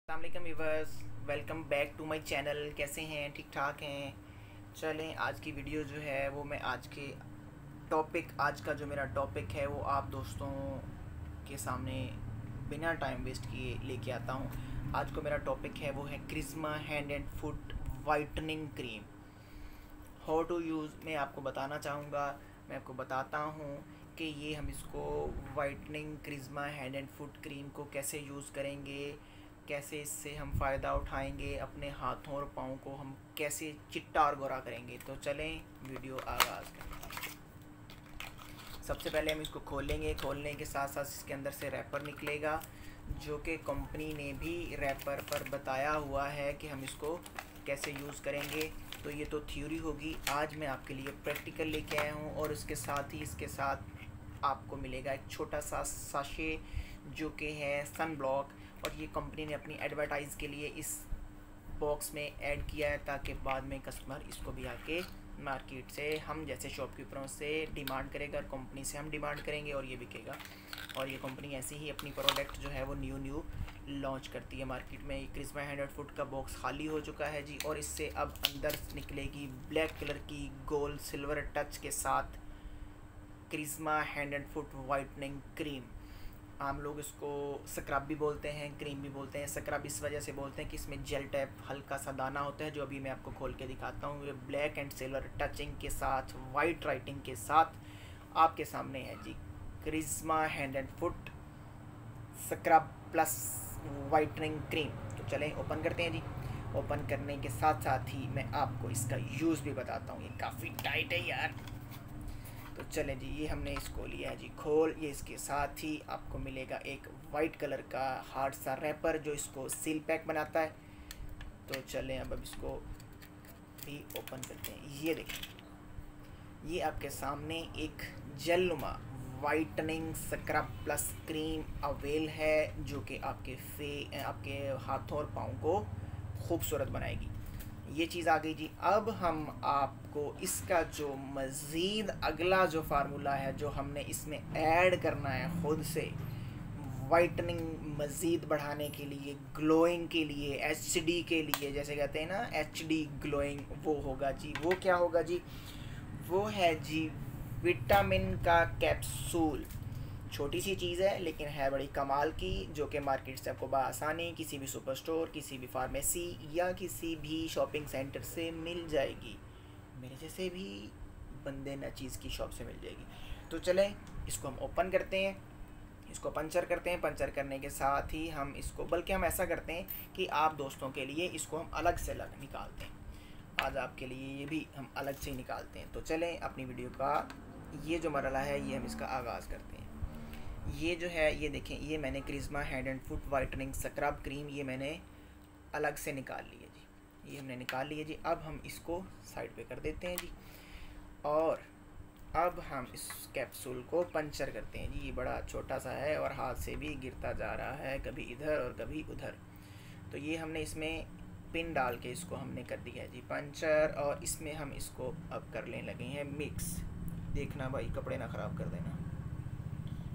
अस्सलाम वालेकुम viewers, welcome back to my channel. कैसे हैं? ठीक ठाक हैं? चलें, आज की वीडियो जो है वो मैं आज का जो मेरा टॉपिक है वो आप दोस्तों के सामने बिना टाइम वेस्ट किए लेके आता हूँ। आज को मेरा टॉपिक है वो है Krisma hand and foot whitening cream. How to use मैं आपको बताना चाहूँगा। मैं आपको बताता हूँ कि ये हम इसको whitening Krisma hand and foot cream को कैसे यूज़ करेंगे, कैसे इससे हम फ़ायदा उठाएंगे, अपने हाथों और पाँव को हम कैसे चिट्टा और गोरा करेंगे। तो चलें वीडियो आगाज़ करें। सबसे पहले हम इसको खोलेंगे। खोलने के साथ साथ इसके अंदर से रैपर निकलेगा, जो कि कंपनी ने भी रैपर पर बताया हुआ है कि हम इसको कैसे यूज़ करेंगे। तो ये तो थ्योरी होगी, आज मैं आपके लिए प्रैक्टिकल लेके आया हूँ। और इसके साथ आपको मिलेगा एक छोटा सा साशे जो कि है सन ब्लॉक, और ये कंपनी ने अपनी एडवर्टाइज़ के लिए इस बॉक्स में ऐड किया है ताकि बाद में कस्टमर इसको भी आके मार्केट से हम जैसे शॉपकीपरों से डिमांड करेगा और कंपनी से हम डिमांड करेंगे और ये बिकेगा। और ये कंपनी ऐसे ही अपनी प्रोडक्ट जो है वो न्यू लॉन्च करती है मार्केट में। क्रिस्मा हैंड एंड फुट का बॉक्स खाली हो चुका है जी, और इससे अब अंदर निकलेगी ब्लैक कलर की गोल्ड सिल्वर टच के साथ Krisma hand and foot whitening cream. आम लोग इसको स्क्रब भी बोलते हैं, क्रीम भी बोलते हैं। स्क्रब इस वजह से बोलते हैं कि इसमें जेल टाइप हल्का सा दाना होता है, जो अभी मैं आपको खोल के दिखाता हूँ। ये ब्लैक एंड सिल्वर टचिंग के साथ, वाइट राइटिंग के साथ आपके सामने है जी Krisma hand and foot scrub plus whitening cream. तो चलें ओपन करते हैं जी। ओपन करने के साथ साथ ही मैं आपको इसका यूज़ भी बताता हूँ। ये काफ़ी टाइट है यार। तो चलें जी, ये हमने इसको लिया है जी खोल। ये इसके साथ ही आपको मिलेगा एक वाइट कलर का हार्ड सा रैपर जो इसको सील पैक बनाता है। तो चलें अब इसको भी ओपन करते हैं। ये देखें, ये आपके सामने एक जेलनुमा whitening scrub plus cream avail है, जो कि आपके हाथों और पाँव को खूबसूरत बनाएगी। ये चीज़ आ गई जी। अब हम आपको इसका जो मज़ीद अगला जो फार्मूला है जो हमने इसमें ऐड करना है खुद से, वाइटनिंग मज़ीद बढ़ाने के लिए, ग्लोइंग के लिए, एचडी के लिए, जैसे कहते हैं ना एचडी ग्लोइंग, वो होगा जी। वो क्या होगा जी? वो है जी विटामिन का कैप्सूल। छोटी सी चीज़ है लेकिन है बड़ी कमाल की, जो कि मार्केट से आपको बआसानी किसी भी सुपर स्टोर, किसी भी फार्मेसी या किसी भी शॉपिंग सेंटर से मिल जाएगी। मेरे जैसे भी बंदे न चीज़ की शॉप से मिल जाएगी। तो चलें इसको हम ओपन करते हैं, इसको पंचर करते हैं। पंचर करने के साथ ही हम इसको, बल्कि हम ऐसा करते हैं कि आप दोस्तों के लिए इसको हम अलग से निकालते हैं। आज आपके लिए ये भी हम अलग से ही निकालते हैं। तो चलें अपनी वीडियो का ये जो मरला है ये हम इसका आगाज़ करते हैं। ये जो है ये देखें, ये मैंने Krisma hand and foot whitening scrub cream ये मैंने अलग से निकाल ली है जी। ये हमने निकाल ली है जी। अब हम इसको साइड पे कर देते हैं जी, और अब हम इस कैप्सूल को पंचर करते हैं जी। ये बड़ा छोटा सा है और हाथ से भी गिरता जा रहा है, कभी इधर और कभी उधर। तो ये हमने इसमें पिन डाल के इसको हमने कर दिया है जी पंचर, और इसमें हम इसको अब करने लगे हैं मिक्स। देखना भाई, कपड़े ना ख़राब कर देना।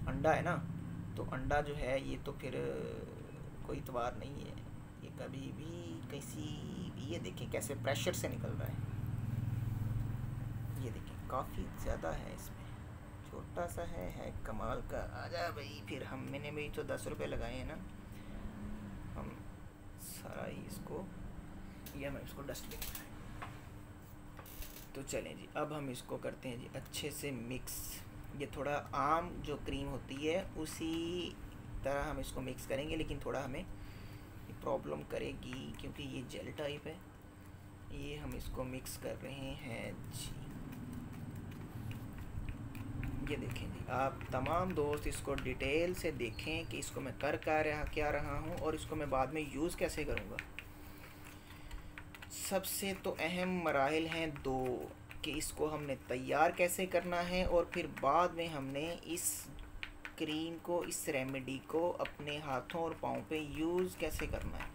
अंडा है ना, तो अंडा जो है ये तो फिर कोई इतबार नहीं है, ये कभी भी किसी, ये देखें कैसे प्रेशर से निकल रहा है। ये देखें काफ़ी ज़्यादा है इसमें, छोटा सा है कमाल का। आजा भाई, फिर मैंने भी तो 10 रुपये लगाए हैं ना, हम सारा ही इसको, ये हम इसको डस्टबिन में। तो चलें जी, अब हम इसको करते हैं जी अच्छे से मिक्स। ये थोड़ा आम जो क्रीम होती है उसी तरह हम इसको मिक्स करेंगे, लेकिन थोड़ा हमें प्रॉब्लम करेगी क्योंकि ये जेल टाइप है। ये हम इसको मिक्स कर रहे हैं जी। ये देखें जी, आप तमाम दोस्त इसको डिटेल से देखें कि इसको मैं कर क्या रहा हूँ और इसको मैं बाद में यूज़ कैसे करूँगा। सबसे तो अहम मराहिल हैं दो, कि इसको हमने तैयार कैसे करना है और फिर बाद में हमने इस क्रीम को, इस रेमेडी को अपने हाथों और पाँव पे यूज़ कैसे करना है।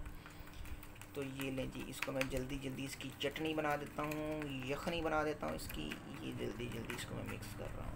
तो ये लें जी, इसको मैं जल्दी जल्दी इसकी चटनी बना देता हूँ, यखनी बना देता हूँ इसकी। ये जल्दी जल्दी इसको मैं मिक्स कर रहा हूँ।